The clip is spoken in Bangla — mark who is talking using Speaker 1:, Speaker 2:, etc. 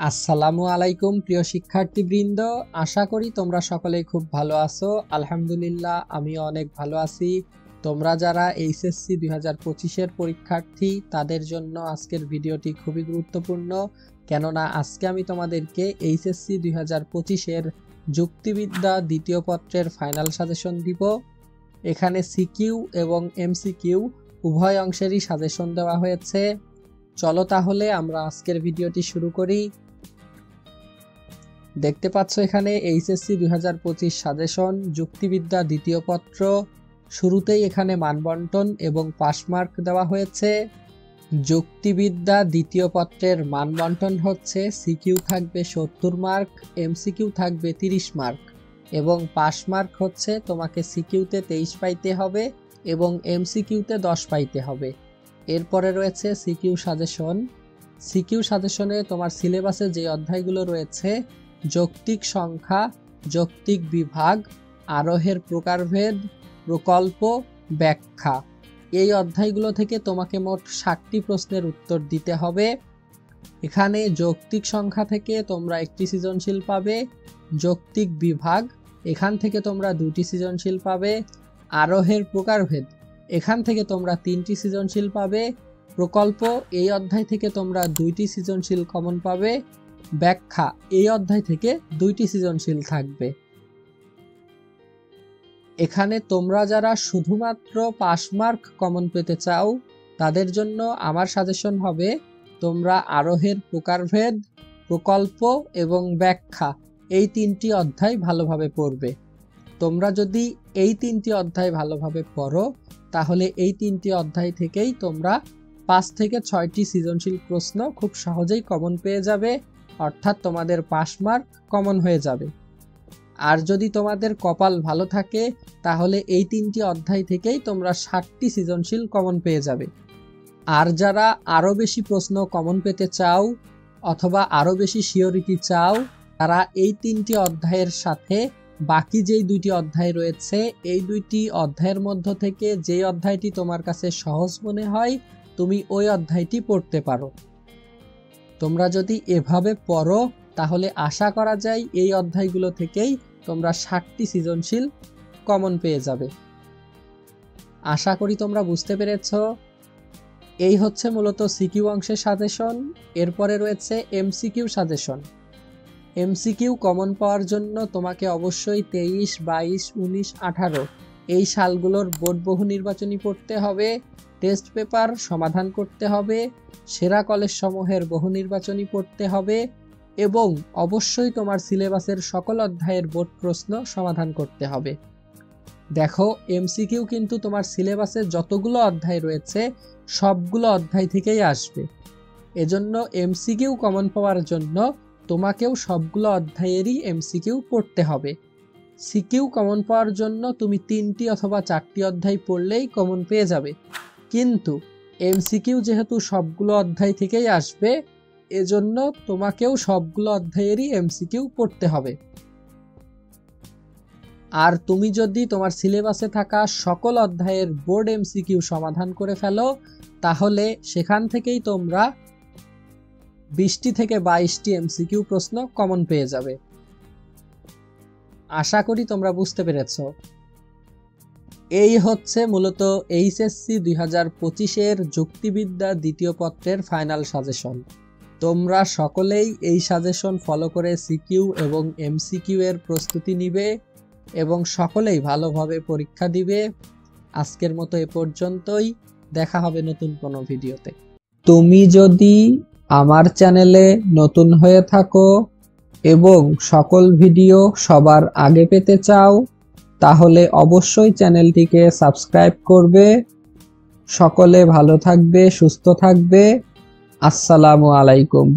Speaker 1: আসসালামু আলাইকুম প্রিয় শিক্ষার্থীবৃন্দ, আশা করি তোমরা সকলেই খুব ভালো আছো। আলহামদুলিল্লাহ আমিও অনেক ভালো আছি। তোমরা যারা এইচএসসি 2025-এর পরীক্ষার্থী তাদের জন্য আজকের ভিডিওটি খুবই গুরুত্বপূর্ণ, কেননা আজকে আমি তোমাদেরকে এইচএসসি 2025-এর যুক্তিবিদ্যা দ্বিতীয় পত্রের ফাইনাল সাজেশন দিব। এখানে সিকিউ এবং এমসিকিউ উভয় অংশেরই সাজেশন দেওয়া হয়েছে। চলো তাহলে আমরা আজকের ভিডিওটি শুরু করি। দেখতে পাচ্ছ এখানে এইচএসসি 2025 সাজেশন যুক্তিবিদ্যা দ্বিতীয় পত্র। শুরুতেই এখানে মানবন্টন এবং পাসমার্ক দেওয়া হয়েছে। যুক্তিবিদ্যা দ্বিতীয় পত্রের মানবন্টন হচ্ছে সিকিউ থাকবে 70 মার্ক, এমসিকিউ থাকবে 30 মার্ক এবং পাসমার্ক হচ্ছে তোমাকে সিকিউতে 23 পাইতে হবে এবং এমসিকিউতে 10 পাইতে হবে। এরপরে রয়েছে সিকিউ সাজেশন। সিকিউ সাজেশনে তোমার সিলেবাসে যে অধ্যায়গুলো রয়েছে যৌক্তিক সংখ্যা, যৌক্তিক বিভাগ, আরোহের প্রকারভেদ, প্রকল্প, ব্যাখ্যা, এই অধ্যায়গুলো থেকে তোমাকে মোট 60টি প্রশ্নের উত্তর দিতে হবে। এখানে যৌক্তিক সংখ্যা থেকে তোমরা একটি সৃজনশীল পাবে, যৌক্তিক বিভাগ এখান থেকে তোমরা 2টি সৃজনশীল পাবে, আরোহের প্রকারভেদ এখান থেকে তোমরা 3টি সৃজনশীল পাবে, প্রকল্প এই অধ্যায় থেকে তোমরা 2টি সৃজনশীল কমন পাবে, ব্যাখ্যা এই অধ্যায় থেকে 2টি সৃজনশীল থাকবে। এখানে তোমরা যারা শুধুমাত্র পাসমার্ক কমন পেতে চাও তাদের জন্য আমার সাজেশন হবে তোমরা আরোহের প্রকারভেদ, প্রকল্প এবং ব্যাখ্যা এই 3টি অধ্যায় ভালোভাবে পড়বে। তোমরা যদি এই 3টি অধ্যায় ভালোভাবে পড়ো তাহলে এই 3টি অধ্যায় থেকেই তোমরা 5 থেকে 6টি সৃজনশীল প্রশ্ন খুব সহজেই কমন পেয়ে যাবে, অর্থাৎ তোমাদের পাসমার্ক কমন হয়ে যাবে। আর যদি তোমাদের কপাল ভালো থাকে তাহলে এই 3টি অধ্যায় থেকেই তোমরা 60টি সৃজনশীল কমন পেয়ে যাবে। আর যারা আরও বেশি প্রশ্ন কমন পেতে চাও অথবা আরও বেশি সিওরিটি চাও তারা এই 3টি অধ্যায়ের সাথে বাকি যেই 2টি অধ্যায় রয়েছে এই 2টি অধ্যায়ের মধ্য থেকে যেই অধ্যায়টি তোমার কাছে সহজ মনে হয় তুমি ওই অধ্যায়টি পড়তে পারো। তোমরা যদি এভাবে পড়ো তাহলে আশা করা যায় এই অধ্যায়গুলো থেকেই তোমরা 60টি সৃজনশীল কমন পেয়ে যাবে। আশা করি তোমরা বুঝতে পেরেছ। এই হচ্ছে মূলত সিকিউ অংশের সাজেশন। এরপরে রয়েছে এমসিকিউ সাজেশন। এমসিকিউ কমন পাওয়ার জন্য তোমাকে অবশ্যই 23, 22, 19, 18 এই সালগুলোর বোর্ড বহু নির্বাচনী পড়তে হবে, টেস্ট পেপার সমাধান করতে হবে, সেরা কলেজ সমূহের বহু নির্বাচনী পড়তে হবে এবং অবশ্যই তোমার সিলেবাসের সকল অধ্যায়ের বোর্ড প্রশ্ন সমাধান করতে হবে। দেখো এমসিকিউ কিন্তু তোমার সিলেবাসে যতগুলো অধ্যায় রয়েছে সবগুলো অধ্যায় থেকেই আসবে। এজন্য এমসিকিউ কমন পাওয়ার জন্য তোমাকেও সবগুলো অধ্যায়েরই এমসিকিউ পড়তে হবে। সিকিউ কমন পাওয়ার জন্য তুমি 3টি অথবা 4টি অধ্যায় পড়লেই কমন পেয়ে যাবে, কিন্তু এমসিকিউ যেহেতু সবগুলো অধ্যায় থেকেই আসবে এজন্য তোমাকেও সবগুলো অধ্যায়েরই এমসিকিউ পড়তে হবে। আর তুমি যদি তোমার সিলেবাসে থাকা সকল অধ্যায়ের বোর্ড এমসিকিউ সমাধান করে ফেলো তাহলে সেখান থেকেই তোমরা 20টি থেকে 22টি এমসিকিউ প্রশ্ন কমন পেয়ে যাবে। আশা করি তোমরা বুঝতে পেরেছ। এই হচ্ছে মূলত এইচএসসি 2025-এর যুক্তিবিদ্যা দ্বিতীয় পত্রের ফাইনাল সাজেশন। তোমরা সকলেই এই সাজেশন ফলো করে সিকিউ এবং এমসিকিউ এর প্রস্তুতি নিবে এবং সকলেই ভালোভাবে পরীক্ষা দিবে। আজকের মতো এ পর্যন্তই, দেখা হবে নতুন কোনো ভিডিওতে। তুমি যদি আমার চ্যানেলে নতুন হয়ে থাকো এবং সকল ভিডিও সবার আগে পেতে চাও তাহলে অবশ্যই চ্যানেলটিকে সাবস্ক্রাইব করবে। সকলে ভালো থাকবে, সুস্থ থাকবে। আসসালামু আলাইকুম।